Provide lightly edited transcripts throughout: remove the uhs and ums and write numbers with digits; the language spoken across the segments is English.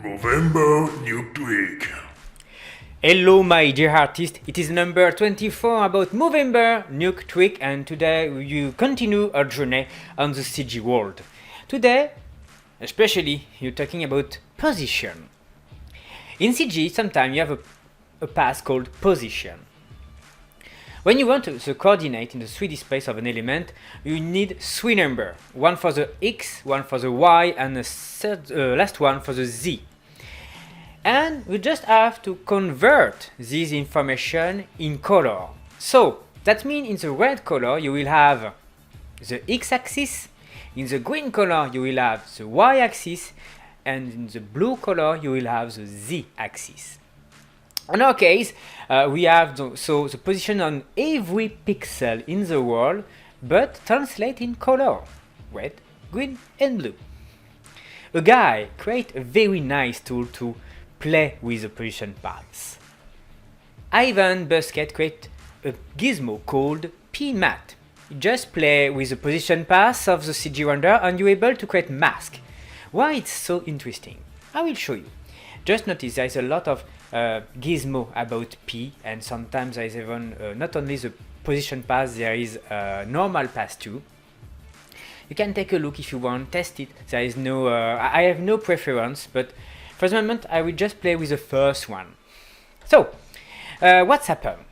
Movember Nuke. Hello my dear artist, it is number 24 about Movember Nuke Tweak, and today you continue our journey on the CG world. Today, especially, you're talking about position. In CG, sometimes you have a path called position. When you want the coordinate in the 3D space of an element, you need three numbers. One for the X, one for the Y, and the last one for the Z. And we just have to convert this information in color. So that means in the red color you will have the x-axis, in the green color you will have the y-axis, and in the blue color you will have the z-axis. In our case, we have the position on every pixel in the world, but translate in color: red, green, and blue. A guy created a very nice tool to play with the position paths. Ivan Busquet created a gizmo called Pmatte. You just play with the position paths of the CG render and you're able to create mask. Why it's so interesting? I will show you. Just notice there is a lot of gizmo about P, and sometimes there is even not only the position path, there is a normal path too. You can take a look if you want, test it. There is no, I have no preference, but for the moment I will just play with the first one. So, what's happened?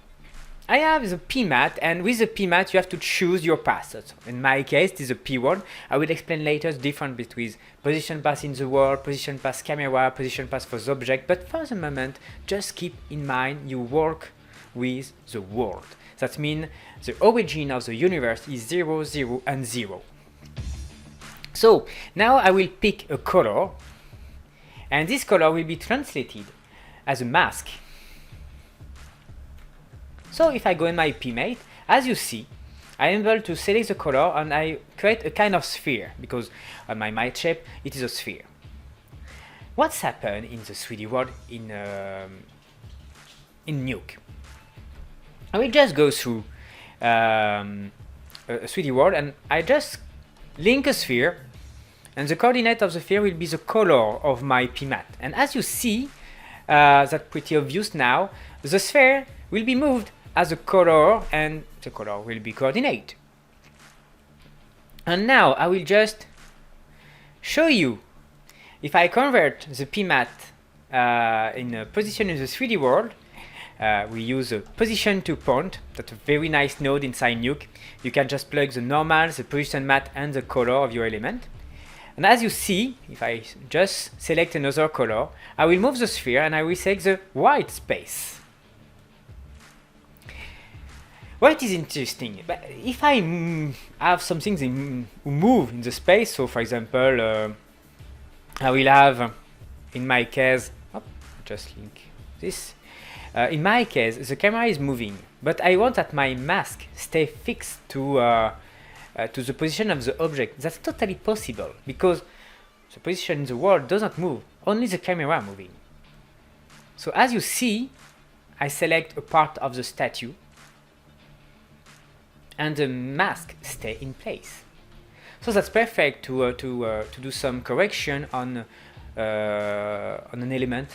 I have the Pmatte, and with the Pmatte you have to choose your path. So in my case, this is a P1. I will explain later the difference between position path in the world, position path camera, position path for the object, but for the moment, just keep in mind you work with the world. That means the origin of the universe is 0, 0, and 0. So, now I will pick a color, and this color will be translated as a mask. So if I go in my Pmatte, as you see, I am able to select the color and I create a kind of sphere, because on my Matte shape it is a sphere. What's happened in the 3D world in Nuke? I will just go through a 3D world and I just link a sphere, and the coordinate of the sphere will be the color of my Pmatte. And as you see, that's pretty obvious now, the sphere will be moved as a color and the color will be coordinate. And now I will just show you, if I convert the Pmatte in a position in the 3D world, we use a position to point. That's a very nice node inside Nuke. You can just plug the normal, the position matte, and the color of your element. And as you see, if I just select another color, I will move the sphere and I will select the white space. What is interesting, but if I have something that move in the space, so for example, I will have, in my case, just link this. In my case, the camera is moving, but I want that my mask stay fixed to the position of the object. That's totally possible, because the position in the world does not move, only the camera moving. So as you see, I select a part of the statue, and the mask stay in place. So that's perfect to do some correction on an element.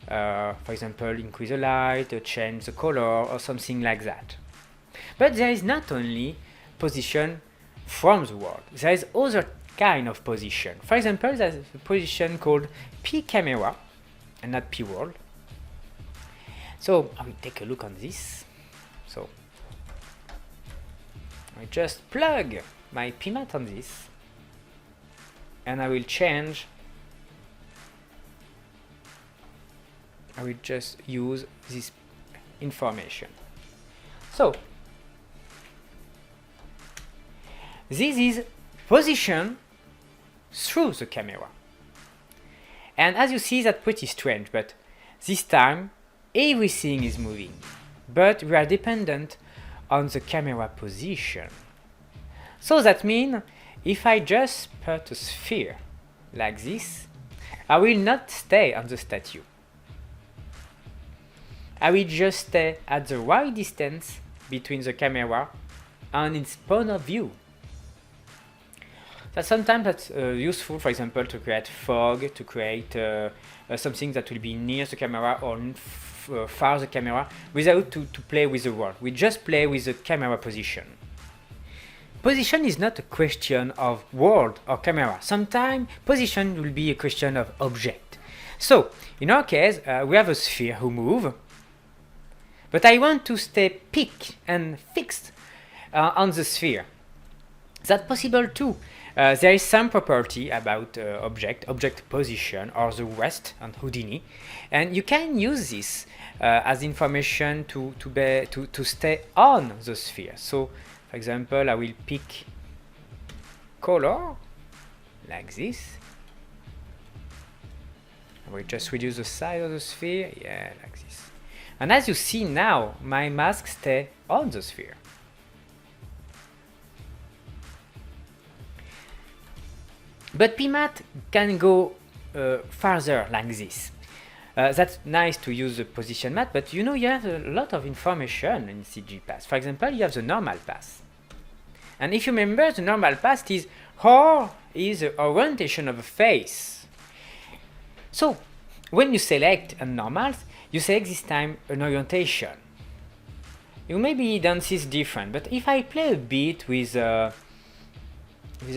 For example, increase the light, change the color, or something like that. But there is not only position from the world. There is other kind of position. For example, there's a position called P camera and not P world. So I will take a look on this. So I just plug my Pmatte on this, and I will change. I will just use this information. So this is position through the camera. And as you see, that's pretty strange, but this time everything is moving, but we are dependent on the camera position. So that means if I just put a sphere like this, I will not stay on the statue. I will just stay at the right distance between the camera and its point of view. That sometimes that's useful, for example, to create fog, to create something that will be near the camera or far the camera, without to play with the world. We just play with the camera position. Position is not a question of world or camera. Sometimes position will be a question of object. So, in our case, we have a sphere who move, but I want to stay peak and fixed on the sphere. That's possible too. There is some property about object position or the rest on Houdini, and you can use this as information to stay on the sphere. So, for example, I will pick color like this. I will just reduce the size of the sphere, yeah, like this. And as you see now, my mask stays on the sphere. But Pmatte can go farther like this. That's nice to use the position matte, but you know you have a lot of information in CG path. For example, you have the normal path. And if you remember, the normal path is how is the orientation of a face. So, when you select a normal, you select this time an orientation. You maybe don't see it's different, but if I play a bit with a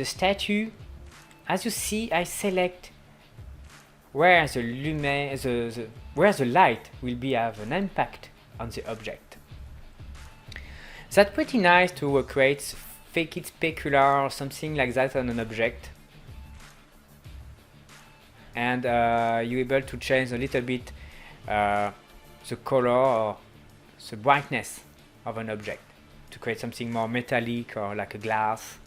statue, as you see, I select where where the light will have an impact on the object. That's pretty nice to create fake it specular or something like that on an object. And you're able to change a little bit the color or the brightness of an object to create something more metallic or like a glass.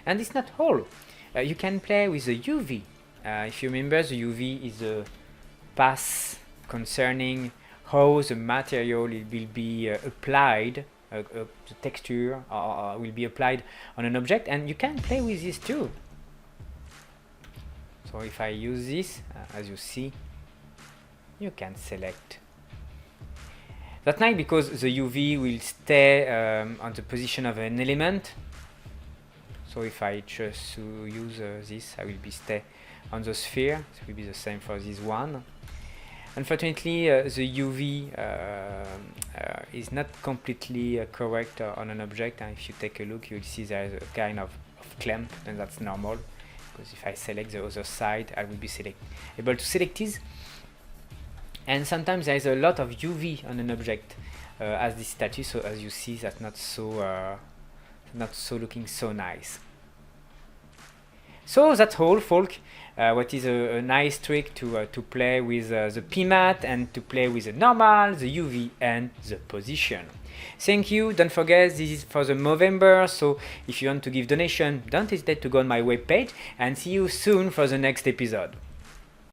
And it's not all. You can play with the UV. If you remember, the UV is a path concerning how the material will be applied, the texture will be applied on an object, and you can play with this too. So if I use this, as you see, you can select. That's nice because the UV will stay on the position of an element. So if I just use this, I will stay on the sphere. It will be the same for this one. Unfortunately, the UV is not completely correct on an object, and if you take a look, you'll see there is a kind of clamp, and that's normal, because if I select the other side, I will be able to select this. And sometimes there is a lot of UV on an object as this statue, so as you see, that's not so looking so nice. So that's all, folk. What is a nice trick to play with the Pmatte and to play with the normal, the UV and the position. Thank you. Don't forget, this is for the Movember, so if you want to give donation, don't hesitate to go on my webpage, and see you soon for the next episode.